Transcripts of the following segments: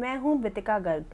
मैं हूं Vitika Garg,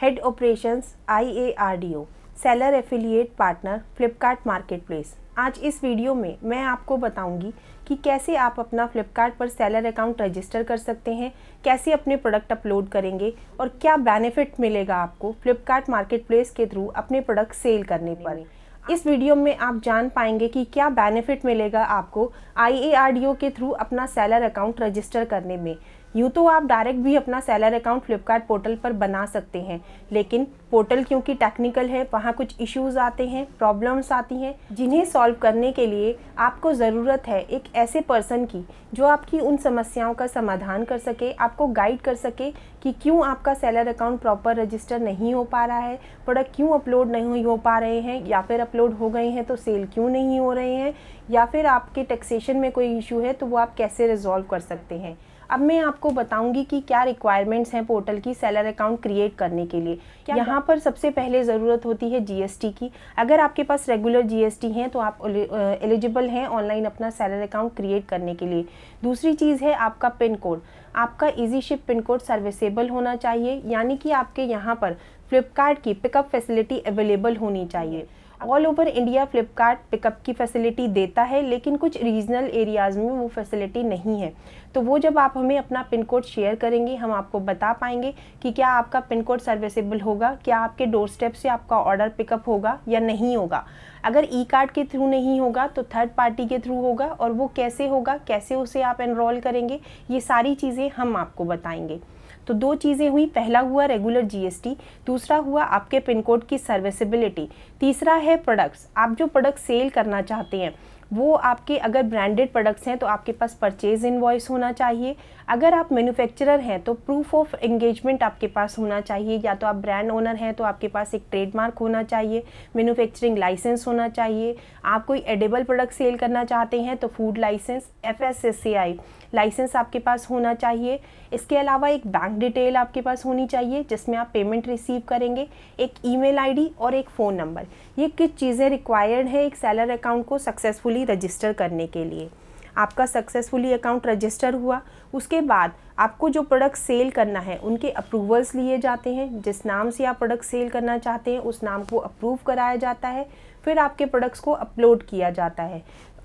head operations IARDO, seller affiliate partner Flipkart marketplace. आज इस वीडियो में मैं आपको बताऊंगी कि कैसे आप अपना फ्लिपकार्ट पर सेलर अकाउंट रजिस्टर कर सकते हैं, कैसे अपने प्रोडक्ट अपलोड करेंगे और क्या बेनिफिट मिलेगा आपको फ्लिपकार्ट मार्केटप्लेस के थ्रू अपने प्रोडक्ट सेल करने पर। इस वीडियो में आप जान पाएंगे कि क्या बेनिफिट मिलेगा आपको IARDO के थ्रू अपना सेलर अकाउंट रजिस्टर करने में। यूँ तो आप डायरेक्ट भी अपना सेलर अकाउंट फ्लिपकार्ट पोर्टल पर बना सकते हैं, लेकिन पोर्टल क्योंकि टेक्निकल है, वहाँ कुछ इश्यूज आते हैं, प्रॉब्लम्स आती हैं, जिन्हें सॉल्व करने के लिए आपको ज़रूरत है एक ऐसे पर्सन की जो आपकी उन समस्याओं का समाधान कर सके, आपको गाइड कर सके कि क्यों आपका सेलर अकाउंट प्रॉपर रजिस्टर नहीं हो पा रहा है, प्रोडक्ट क्यों अपलोड नहीं हो पा रहे हैं, या फिर अपलोड हो गए हैं तो सेल क्यों नहीं हो रहे हैं, या फिर आपके टैक्सेशन में कोई इशू है तो वो आप कैसे रिजॉल्व कर सकते हैं। अब मैं आपको बताऊंगी कि क्या रिक्वायरमेंट्स हैं पोर्टल की सेलर अकाउंट क्रिएट करने के लिए। यहाँ पर सबसे पहले ज़रूरत होती है GST की। अगर आपके पास रेगुलर GST हैं तो आप एलिजिबल हैं ऑनलाइन अपना सेलर अकाउंट क्रिएट करने के लिए। दूसरी चीज़ है आपका पिन कोड। आपका easy ship pin code serviceable होना चाहिए, यानी कि आपके यहाँ पर फ्लिपकार्ट की पिकअप फैसिलिटी अवेलेबल होनी चाहिए। All over India Flipkart pickup की फैसिलिटी देता है, लेकिन कुछ रीजनल एरियाज़ में वो फैसिलिटी नहीं है। तो वो जब आप हमें अपना पिन कोड शेयर करेंगे, हम आपको बता पाएंगे कि क्या आपका पिन कोड सर्विसेबल होगा, क्या आपके डोर स्टेप से आपका ऑर्डर पिकअप होगा या नहीं होगा। अगर ई कार्ड के थ्रू नहीं होगा तो थर्ड पार्टी के थ्रू होगा, और वो कैसे होगा, कैसे उसे आप एनरोल करेंगे, ये सारी चीज़ें हम आपको बताएंगे। तो दो चीज़ें हुई, पहला हुआ रेगुलर GST, दूसरा हुआ आपके पिन कोड की सर्विसेबिलिटी, तीसरा है प्रोडक्ट्स। आप जो प्रोडक्ट सेल करना चाहते हैं वो आपके अगर ब्रांडेड प्रोडक्ट्स हैं तो आपके पास परचेज इनवॉइस होना चाहिए। अगर आप मैन्युफैक्चरर हैं तो प्रूफ ऑफ एंगेजमेंट आपके पास होना चाहिए, या तो आप ब्रांड ओनर हैं तो आपके पास एक ट्रेडमार्क होना चाहिए, मैन्युफैक्चरिंग लाइसेंस होना चाहिए। आप कोई एडिबल प्रोडक्ट सेल करना चाहते हैं तो फूड लाइसेंस, FSSAI लाइसेंस आपके पास होना चाहिए। इसके अलावा एक बैंक डिटेल आपके पास होनी चाहिए जिसमें आप पेमेंट रिसीव करेंगे, एक ईमेल ID और एक फ़ोन नंबर। ये कुछ चीज़ें रिक्वायर्ड है एक सेलर अकाउंट को सक्सेसफुली रजिस्टर करने के लिए। आपका सक्सेसफुली अकाउंट रजिस्टर हुआ, उसके बाद आपको जो प्रोडक्ट सेल करना है उनके अप्रूवल्स लिए जाते हैं। जिस नाम से आप प्रोडक्ट सेल करना चाहते हैं उस नाम को अप्रूव कराया जाता है, फिर आपके प्रोडक्ट्स को अपलोड किया जाता है।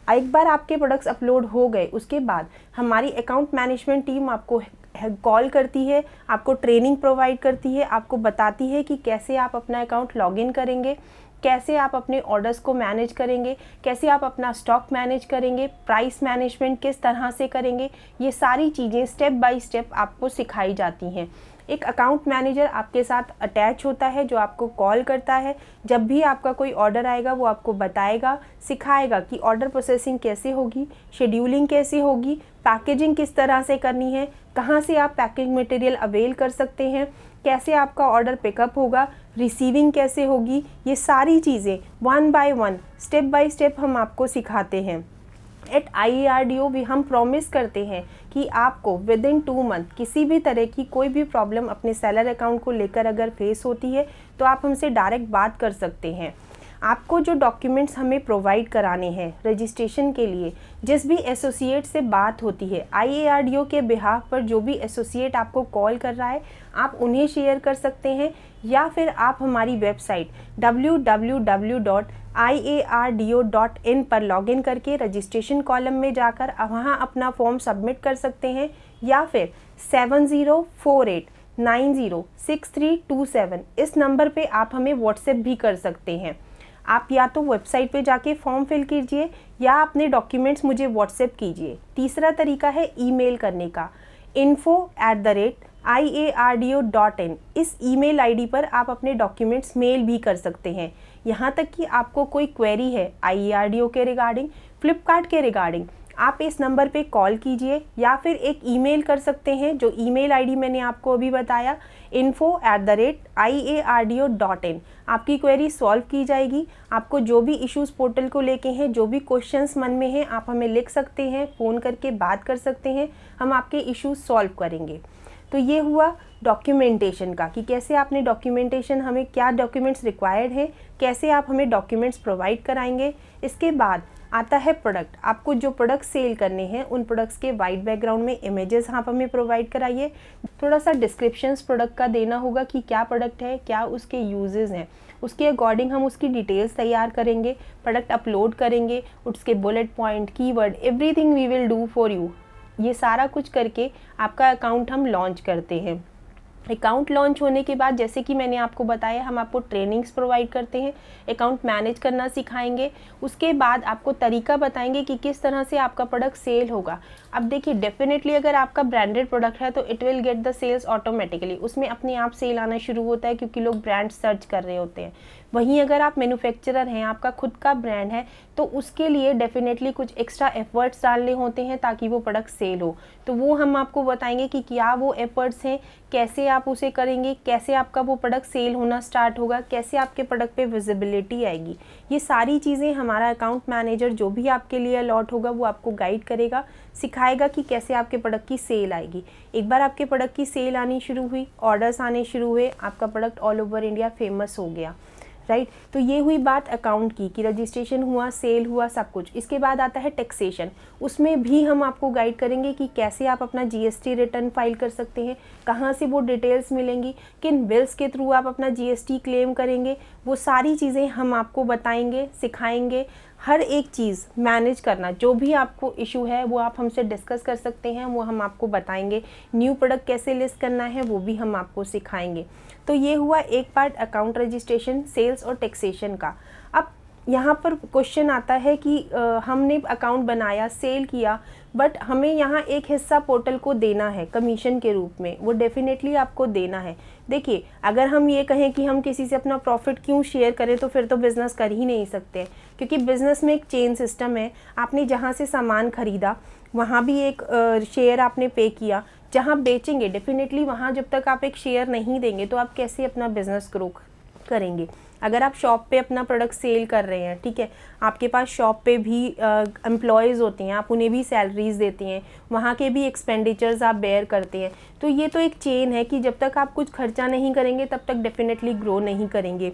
एक बार आपके प्रोडक्ट्स अपलोड हो गए उसके बाद हमारी अकाउंट मैनेजमेंट टीम आपको कॉल करती है, आपको ट्रेनिंग प्रोवाइड करती है, आपको बताती है कि कैसे आप अपना अकाउंट लॉगिन करेंगे, कैसे आप अपने ऑर्डर्स को मैनेज करेंगे, कैसे आप अपना स्टॉक मैनेज करेंगे, प्राइस मैनेजमेंट किस तरह से करेंगे। ये सारी चीज़ें स्टेप बाय स्टेप आपको सिखाई जाती हैं। एक अकाउंट मैनेजर आपके साथ अटैच होता है जो आपको कॉल करता है। जब भी आपका कोई ऑर्डर आएगा वो आपको बताएगा, सिखाएगा कि ऑर्डर प्रोसेसिंग कैसे होगी, शेड्यूलिंग कैसे होगी, पैकेजिंग किस तरह से करनी है, कहाँ से आप पैकिंग मटेरियल अवेल कर सकते हैं, कैसे आपका ऑर्डर पिकअप होगा, रिसीविंग कैसे होगी। ये सारी चीज़ें 1 by 1 स्टेप बाय स्टेप हम आपको सिखाते हैं। एट IARDO भी हम प्रॉमिस करते हैं कि आपको विदिन 2 मंथ किसी भी तरह की कोई भी प्रॉब्लम अपने सेलर अकाउंट को लेकर अगर फेस होती है तो आप हमसे डायरेक्ट बात कर सकते हैं। आपको जो डॉक्यूमेंट्स हमें प्रोवाइड कराने हैं रजिस्ट्रेशन के लिए, जिस भी एसोसिएट से बात होती है IARDO के बिहाफ पर, जो भी एसोसिएट आपको कॉल कर रहा है आप उन्हें शेयर कर सकते हैं, या फिर आप हमारी वेबसाइट www.iardo.in पर लॉगिन करके रजिस्ट्रेशन कॉलम में जाकर वहाँ अपना फॉर्म सबमिट कर सकते हैं, या फिर 7048906327 इस नंबर पे आप हमें व्हाट्सएप भी कर सकते हैं। आप या तो वेबसाइट पे जाके फॉर्म फिल कीजिए या अपने डॉक्यूमेंट्स मुझे व्हाट्सएप कीजिए। तीसरा तरीका है ईमेल करने का, info@iardo.in। इस ईमेल ID पर आप अपने डॉक्यूमेंट्स मेल भी कर सकते हैं। यहाँ तक कि आपको कोई क्वेरी है IARDO के रिगार्डिंग, फ्लिपकार्ट के रिगार्डिंग, आप इस नंबर पे कॉल कीजिए या फिर एक ईमेल कर सकते हैं। जो ईमेल ID मैंने आपको अभी बताया, info@iardo.in। आपकी क्वेरी सॉल्व की जाएगी। आपको जो भी इश्यूज़ पोर्टल को लेके हैं, जो भी क्वेश्चंस मन में हैं, आप हमें लिख सकते हैं, फ़ोन करके बात कर सकते हैं, हम आपके इश्यूज़ सॉल्व करेंगे। तो ये हुआ डॉक्यूमेंटेशन का कि कैसे आपने डॉक्यूमेंटेशन, हमें क्या डॉक्यूमेंट्स रिक्वायर्ड हैं, कैसे आप हमें डॉक्यूमेंट्स प्रोवाइड कराएंगे। इसके बाद आता है प्रोडक्ट। आपको जो प्रोडक्ट सेल करने हैं उन प्रोडक्ट्स के वाइट बैकग्राउंड में इमेजेस आप हमें प्रोवाइड कराइए। थोड़ा सा डिस्क्रिप्शंस प्रोडक्ट का देना होगा कि क्या प्रोडक्ट है, क्या उसके यूजेस हैं, उसके अकॉर्डिंग हम उसकी डिटेल्स तैयार करेंगे, प्रोडक्ट अपलोड करेंगे, उसके bullet point, keyword, everything we will do for you. ये सारा कुछ करके आपका अकाउंट हम लॉन्च करते हैं। अकाउंट लॉन्च होने के बाद जैसे कि मैंने आपको बताया, हम आपको ट्रेनिंग्स प्रोवाइड करते हैं, अकाउंट मैनेज करना सिखाएंगे। उसके बाद आपको तरीका बताएंगे कि किस तरह से आपका प्रोडक्ट सेल होगा। अब देखिए, डेफिनेटली अगर आपका ब्रांडेड प्रोडक्ट है तो it will get the sales automatically, उसमें अपने आप सेल आना शुरू होता है क्योंकि लोग ब्रांड सर्च कर रहे होते हैं। वहीं अगर आप मैन्युफैक्चरर हैं, आपका खुद का ब्रांड है, तो उसके लिए डेफिनेटली कुछ एक्स्ट्रा एफर्ट्स डालने होते हैं ताकि वो प्रोडक्ट सेल हो। तो वो हम आपको बताएंगे कि क्या वो एफर्ट्स हैं, कैसे आप उसे करेंगे, कैसे आपका वो प्रोडक्ट सेल होना स्टार्ट होगा, कैसे आपके प्रोडक्ट पे विजिबिलिटी आएगी। ये सारी चीज़ें हमारा अकाउंट मैनेजर जो भी आपके लिए अलॉट होगा वो आपको गाइड करेगा, सिखाएगा कि कैसे आपके प्रोडक्ट की सेल आएगी। एक बार आपके प्रोडक्ट की सेल आनी शुरू हुई, ऑर्डर्स आने शुरू हुए, आपका product all over India famous हो गया, राइट। तो ये हुई बात अकाउंट की कि रजिस्ट्रेशन हुआ, सेल हुआ, सब कुछ। इसके बाद आता है टैक्सेशन। उसमें भी हम आपको गाइड करेंगे कि कैसे आप अपना जीएसटी रिटर्न फाइल कर सकते हैं, कहाँ से वो डिटेल्स मिलेंगी, किन बिल्स के थ्रू आप अपना जीएसटी क्लेम करेंगे, वो सारी चीज़ें हम आपको बताएंगे, सिखाएंगे। हर एक चीज़ मैनेज करना, जो भी आपको इशू है वो आप हमसे डिस्कस कर सकते हैं, वो हम आपको बताएंगे। न्यू प्रोडक्ट कैसे लिस्ट करना है वो भी हम आपको सिखाएंगे। तो ये हुआ एक पार्ट अकाउंट रजिस्ट्रेशन, सेल्स और टैक्सेशन का। अब यहाँ पर क्वेश्चन आता है कि हमने अकाउंट बनाया, सेल किया, बट हमें यहाँ एक हिस्सा पोर्टल को देना है कमीशन के रूप में, वो डेफिनेटली आपको देना है। देखिए, अगर हम ये कहें कि हम किसी से अपना प्रॉफिट क्यों शेयर करें तो फिर तो बिज़नेस कर ही नहीं सकते, क्योंकि बिज़नेस में एक चेन सिस्टम है। आपने जहाँ से सामान खरीदा वहाँ भी एक शेयर आपने पे किया, जहाँ बेचेंगे डेफिनेटली वहाँ जब तक आप एक शेयर नहीं देंगे तो आप कैसे अपना बिजनेस ग्रो करेंगे। अगर आप शॉप पे अपना प्रोडक्ट सेल कर रहे हैं, ठीक है, आपके पास शॉप पे भी एम्प्लॉयज़ होते हैं, आप उन्हें भी सैलरीज देते हैं, वहाँ के भी एक्सपेंडिचर्स आप बेयर करते हैं। तो ये तो एक चेन है कि जब तक आप कुछ खर्चा नहीं करेंगे तब तक डेफिनेटली ग्रो नहीं करेंगे।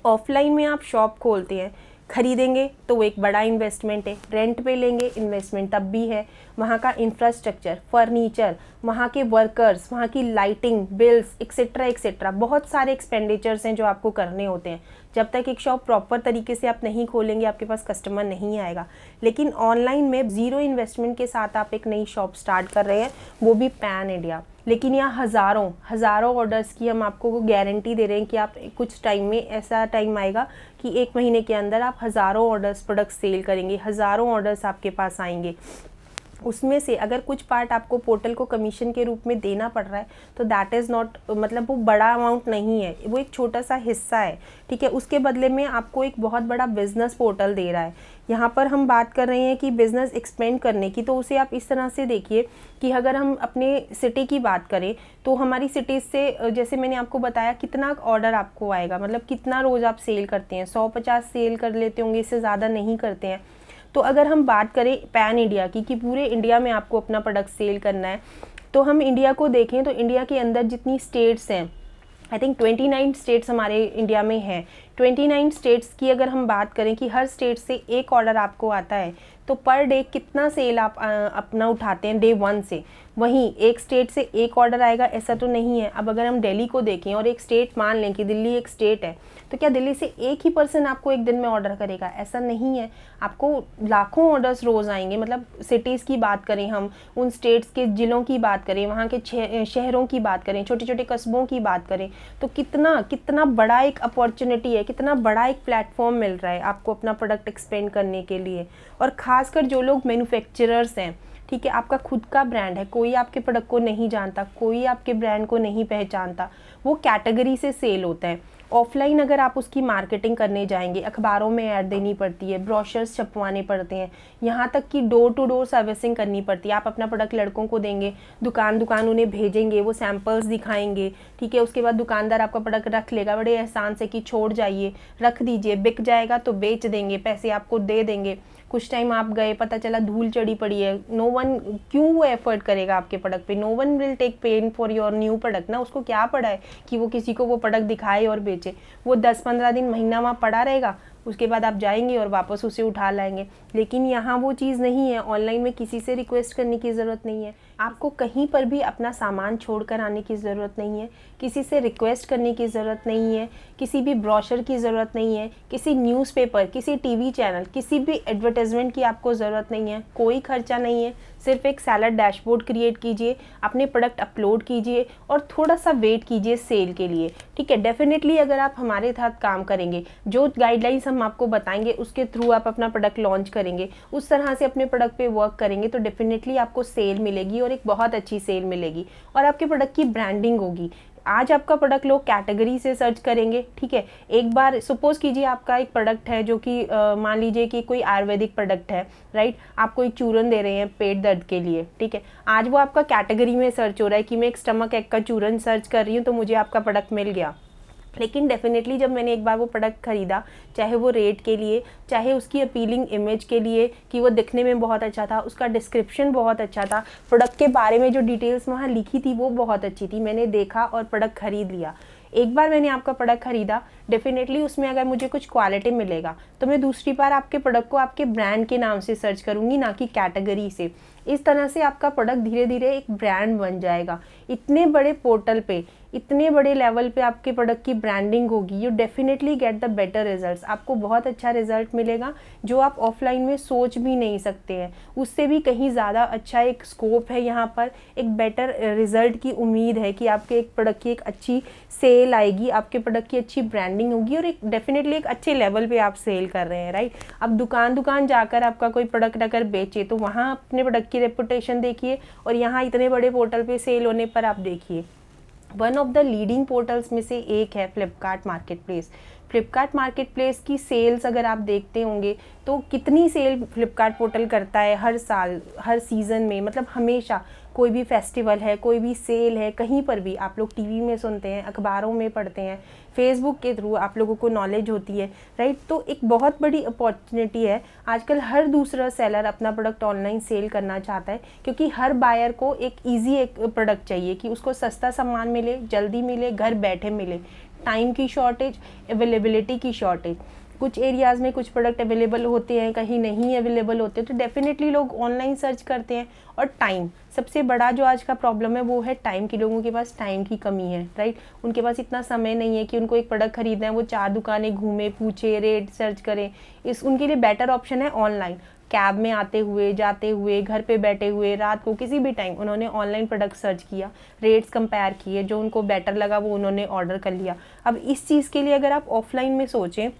ऑफलाइन में आप शॉप खोलते हैं, खरीदेंगे तो वो एक बड़ा इन्वेस्टमेंट है, रेंट पे लेंगे इन्वेस्टमेंट तब भी है, वहाँ का इंफ्रास्ट्रक्चर, फर्नीचर, वहाँ के वर्कर्स, वहाँ की लाइटिंग, बिल्स, एक्सेट्रा एक्सेट्रा, बहुत सारे एक्सपेंडिचर्स हैं जो आपको करने होते हैं। जब तक एक शॉप प्रॉपर तरीके से आप नहीं खोलेंगे आपके पास कस्टमर नहीं आएगा। लेकिन ऑनलाइन में ज़ीरो इन्वेस्टमेंट के साथ आप एक नई शॉप स्टार्ट कर रहे हैं, वो भी पैन इंडिया। लेकिन यहाँ हज़ारों ऑर्डर्स की हम आपको गारंटी दे रहे हैं कि आप कुछ टाइम में, ऐसा टाइम आएगा कि 1 महीने के अंदर आप हज़ारों ऑर्डर्स प्रोडक्ट सेल करेंगे, हज़ारों ऑर्डर्स आपके पास आएंगे। उसमें से अगर कुछ पार्ट आपको पोर्टल को कमीशन के रूप में देना पड़ रहा है तो दैट इज़ नॉट, मतलब वो बड़ा अमाउंट नहीं है, वो एक छोटा सा हिस्सा है, ठीक है। उसके बदले में आपको एक बहुत बड़ा बिजनेस पोर्टल दे रहा है। यहाँ पर हम बात कर रहे हैं कि बिज़नेस एक्सपेंड करने की, तो उसे आप इस तरह से देखिए कि अगर हम अपने सिटी की बात करें तो हमारी सिटीज़ से, जैसे मैंने आपको बताया, कितना ऑर्डर आपको आएगा, मतलब कितना रोज़ आप सेल करते हैं, 150 सेल कर लेते होंगे, इससे ज़्यादा नहीं करते हैं। तो अगर हम बात करें पैन इंडिया की कि पूरे इंडिया में आपको अपना प्रोडक्ट सेल करना है, तो हम इंडिया को देखें तो इंडिया के अंदर जितनी स्टेट्स हैं, आई थिंक 29 स्टेट्स हमारे इंडिया में हैं। 29 स्टेट्स की अगर हम बात करें कि हर स्टेट से एक ऑर्डर आपको आता है, तो पर डे कितना सेल आप अपना उठाते हैं डे 1 से। वहीं एक स्टेट से एक ऑर्डर आएगा ऐसा तो नहीं है। अब अगर हम दिल्ली को देखें और एक स्टेट मान लें कि दिल्ली एक स्टेट है, तो क्या दिल्ली से एक ही पर्सन आपको एक दिन में ऑर्डर करेगा? ऐसा नहीं है, आपको लाखों ऑर्डर्स रोज़ आएंगे। मतलब सिटीज़ की बात करें, हम उन स्टेट्स के ज़िलों की बात करें, वहाँ के शहरों की बात करें, छोटे छोटे कस्बों की बात करें, तो कितना बड़ा एक अपॉर्चुनिटी है, कितना बड़ा एक प्लेटफॉर्म मिल रहा है आपको अपना प्रोडक्ट एक्सपेंड करने के लिए। और ख़ासकर जो लोग मैन्युफैक्चरर्स हैं, ठीक है, आपका खुद का ब्रांड है, कोई आपके प्रोडक्ट को नहीं जानता, कोई आपके ब्रांड को नहीं पहचानता, वो कैटेगरी से सेल होता है। ऑफलाइन अगर आप उसकी मार्केटिंग करने जाएंगे, अखबारों में ऐड देनी पड़ती है, ब्रोशर्स छपवाने पड़ते हैं, यहाँ तक कि डोर टू डोर सर्विसिंग करनी पड़ती है। आप अपना प्रोडक्ट लड़कों को देंगे, दुकान उन्हें भेजेंगे, वो सैंपल्स दिखाएंगे, ठीक है, उसके बाद दुकानदार आपका प्रोडक्ट रख लेगा बड़े एहसान से कि छोड़ जाइए, रख दीजिए, बिक जाएगा तो बेच देंगे, पैसे आपको दे देंगे। कुछ टाइम आप गए, पता चला धूल चढ़ी पड़ी है, नो वन, क्यों वो एफर्ट करेगा आपके प्रोडक्ट पे? No one will take pain for your new product ना। उसको क्या पड़ा है कि वो किसी को वो प्रोडक्ट दिखाए और बेचे? वो 10-15 दिन, महीना वहाँ पड़ा रहेगा, उसके बाद आप जाएंगे और वापस उसे उठा लाएंगे। लेकिन यहाँ वो चीज़ नहीं है, ऑनलाइन में किसी से रिक्वेस्ट करने की ज़रूरत नहीं है, आपको कहीं पर भी अपना सामान छोड़ कर आने की ज़रूरत नहीं है, किसी से रिक्वेस्ट करने की ज़रूरत नहीं है, किसी भी ब्रोशर की ज़रूरत नहीं है, किसी न्यूज़पेपर, किसी टीवी चैनल, किसी भी एडवर्टाइजमेंट की आपको ज़रूरत नहीं है, कोई खर्चा नहीं है। सिर्फ एक सेलर डैशबोर्ड क्रिएट कीजिए, अपने प्रोडक्ट अपलोड कीजिए और थोड़ा सा वेट कीजिए सेल के लिए, ठीक है। डेफिनेटली अगर आप हमारे साथ काम करेंगे, जो गाइडलाइंस हम आपको बताएंगे उसके थ्रू आप अपना प्रोडक्ट लॉन्च करेंगे, उस तरह से अपने प्रोडक्ट पे वर्क करेंगे, तो डेफिनेटली आपको सेल मिलेगी और एक बहुत अच्छी सेल मिलेगी और आपके प्रोडक्ट की ब्रांडिंग होगी। आज आपका प्रोडक्ट लोग कैटेगरी से सर्च करेंगे, ठीक है। एक बार सपोज कीजिए आपका एक प्रोडक्ट है जो कि मान लीजिए कि कोई आयुर्वेदिक प्रोडक्ट है, राइट। आप कोई चूरन दे रहे हैं पेट दर्द के लिए, ठीक है। आज वो आपका कैटेगरी में सर्च हो रहा है कि मैं एक स्टमक एक का चूरन सर्च कर रही हूँ तो मुझे आपका प्रोडक्ट मिल गया। लेकिन डेफिनेटली जब मैंने एक बार वो प्रोडक्ट ख़रीदा, चाहे वो रेट के लिए, चाहे उसकी अपीलिंग इमेज के लिए कि वो दिखने में बहुत अच्छा था, उसका डिस्क्रिप्शन बहुत अच्छा था, प्रोडक्ट के बारे में जो डिटेल्स वहाँ लिखी थी वो बहुत अच्छी थी, मैंने देखा और प्रोडक्ट ख़रीद लिया। एक बार मैंने आपका प्रोडक्ट ख़रीदा, डेफिनेटली उसमें अगर मुझे कुछ क्वालिटी मिलेगा तो मैं दूसरी बार आपके प्रोडक्ट को आपके ब्रांड के नाम से सर्च करूँगी, ना कि कैटेगरी से। इस तरह से आपका प्रोडक्ट धीरे धीरे एक ब्रांड बन जाएगा। इतने बड़े पोर्टल पे, इतने बड़े लेवल पे आपके प्रोडक्ट की ब्रांडिंग होगी, you definitely get the better results. आपको बहुत अच्छा रिजल्ट मिलेगा जो आप ऑफलाइन में सोच भी नहीं सकते हैं, उससे भी कहीं ज़्यादा अच्छा एक स्कोप है यहाँ पर। एक बेटर रिजल्ट की उम्मीद है कि आपके एक प्रोडक्ट की एक अच्छी सेल आएगी, आपके प्रोडक्ट की अच्छी ब्रांडिंग होगी और एक डेफिनेटली एक अच्छे लेवल पे आप सेल कर रहे हैं, राइट। अब दुकान जाकर आपका कोई प्रोडक्ट अगर बेचे तो वहाँ अपने प्रोडक्ट की रेपुटेशन देखिए और यहाँ इतने बड़े पोर्टल पे सेल होने पर आप देखिए। One of the leading portals में से एक है Flipkart market place. Flipkart market place की सेल्स अगर आप देखते होंगे तो कितनी सेल फ्लिपकार्ट पोर्टल करता है हर साल, हर सीज़न में, मतलब हमेशा कोई भी फेस्टिवल है, कोई भी सेल है, कहीं पर भी आप लोग टीवी में सुनते हैं, अखबारों में पढ़ते हैं, फेसबुक के थ्रू आप लोगों को नॉलेज होती है, राइट। तो एक बहुत बड़ी अपॉर्चुनिटी है। आजकल हर दूसरा सेलर अपना प्रोडक्ट ऑनलाइन सेल करना चाहता है क्योंकि हर बायर को एक ईजी एक प्रोडक्ट चाहिए कि उसको सस्ता सामान मिले, जल्दी मिले, घर बैठे मिले। टाइम की शॉर्टेज, अवेलेबिलिटी की शॉर्टेज, कुछ एरियाज़ में कुछ प्रोडक्ट अवेलेबल होते हैं, कहीं नहीं अवेलेबल होते, तो डेफिनेटली लोग ऑनलाइन सर्च करते हैं। और टाइम, सबसे बड़ा जो आज का प्रॉब्लम है वो है टाइम की। लोगों के पास टाइम की कमी है, राइट। उनके पास इतना समय नहीं है कि उनको एक प्रोडक्ट खरीदना है, वो 4 दुकानें घूमे, पूछे, रेट सर्च करें। उनके लिए बेटर ऑप्शन है ऑनलाइन। कैब में आते हुए, जाते हुए, घर पे बैठे हुए, रात को किसी भी टाइम उन्होंने ऑनलाइन प्रोडक्ट सर्च किया, रेट्स कंपेयर किए, जो उनको बेटर लगा वो उन्होंने ऑर्डर कर लिया। अब इस चीज़ के लिए अगर आप ऑफलाइन में सोचें,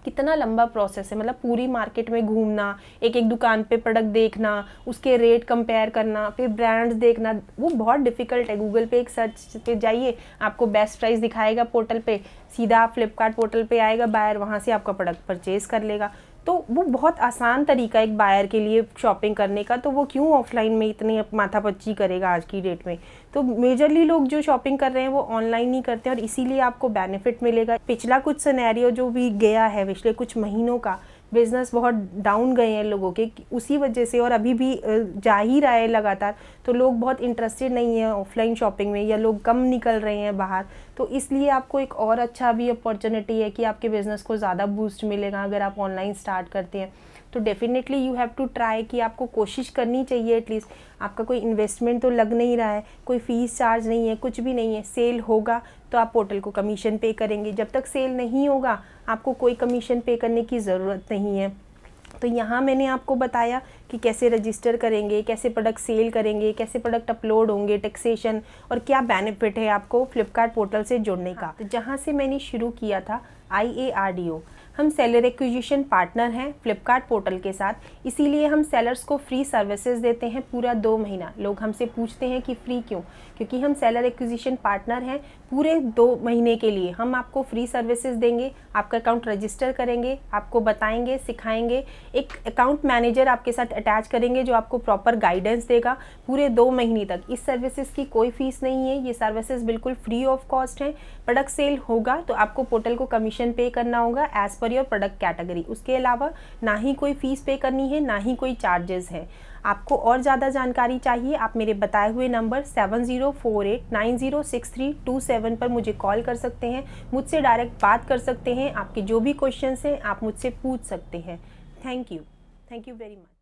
कितना लंबा प्रोसेस है, मतलब पूरी मार्केट में घूमना, एक एक दुकान पे प्रोडक्ट देखना, उसके रेट कंपेयर करना, फिर ब्रांड्स देखना, वो बहुत डिफिकल्ट है। गूगल पे एक सर्च पे जाइए, आपको बेस्ट प्राइस दिखाएगा पोर्टल पे, सीधा आप फ्लिपकार्ट पोर्टल पे आएगा बायर, वहाँ से आपका प्रोडक्ट परचेज कर लेगा। तो वो बहुत आसान तरीका एक बायर के लिए शॉपिंग करने का, तो वो क्यों ऑफलाइन में इतनी माथापच्ची करेगा आज की डेट में। तो मेजरली लोग जो शॉपिंग कर रहे हैं वो ऑनलाइन ही करते हैं और इसीलिए आपको बेनिफिट मिलेगा। पिछला कुछ सिनेरियो जो भी गया है, पिछले कुछ महीनों का बिजनेस बहुत डाउन गए हैं लोगों के उसी वजह से, और अभी भी जा ही रहा है लगातार। तो लोग बहुत इंटरेस्टेड नहीं है ऑफलाइन शॉपिंग में, या लोग कम निकल रहे हैं बाहर। तो इसलिए आपको एक और अच्छा भी अपॉर्चुनिटी है कि आपके बिज़नेस को ज़्यादा बूस्ट मिलेगा अगर आप ऑनलाइन स्टार्ट करते हैं। तो definitely you have to try, कि आपको कोशिश करनी चाहिए एटलीस्ट। आपका कोई इन्वेस्टमेंट तो लग नहीं रहा है, कोई फ़ीस चार्ज नहीं है, कुछ भी नहीं है। सेल होगा तो आप पोर्टल को कमीशन पे करेंगे, जब तक सेल नहीं होगा आपको कोई कमीशन पे करने की ज़रूरत नहीं है। तो यहाँ मैंने आपको बताया कि कैसे रजिस्टर करेंगे, कैसे प्रोडक्ट सेल करेंगे, कैसे प्रोडक्ट अपलोड होंगे, टैक्सेशन, और क्या बेनिफिट है आपको फ्लिपकार्ट पोर्टल से जुड़ने का। तो जहाँ से मैंने शुरू किया था IARDO, हम सेलर एक्विजिशन पार्टनर हैं फ्लिपकार्ट पोर्टल के साथ, इसीलिए हम सेलर्स को फ्री सर्विसेज देते हैं पूरा 2 महीना। लोग हमसे पूछते हैं कि फ्री क्यों, क्योंकि हम सेलर एक्विजिशन पार्टनर हैं। पूरे 2 महीने के लिए हम आपको फ्री सर्विसेज देंगे, आपका अकाउंट रजिस्टर करेंगे, आपको बताएंगे, सिखाएंगे, एक अकाउंट मैनेजर आपके साथ अटैच करेंगे जो आपको प्रॉपर गाइडेंस देगा पूरे 2 महीने तक। इस सर्विसेज की कोई फीस नहीं है, ये सर्विसेज बिल्कुल फ्री ऑफ कॉस्ट हैं। प्रोडक्ट सेल होगा तो आपको पोर्टल को कमीशन पे करना होगा as per per your product category. उसके अलावा ना ही कोई फ़ीस पे करनी है, ना ही कोई चार्जेस है। आपको और ज़्यादा जानकारी चाहिए, आप मेरे बताए हुए नंबर 7048906327 पर मुझे कॉल कर सकते हैं, मुझसे डायरेक्ट बात कर सकते हैं। आपके जो भी क्वेश्चंस हैं आप मुझसे पूछ सकते हैं। Thank you very much.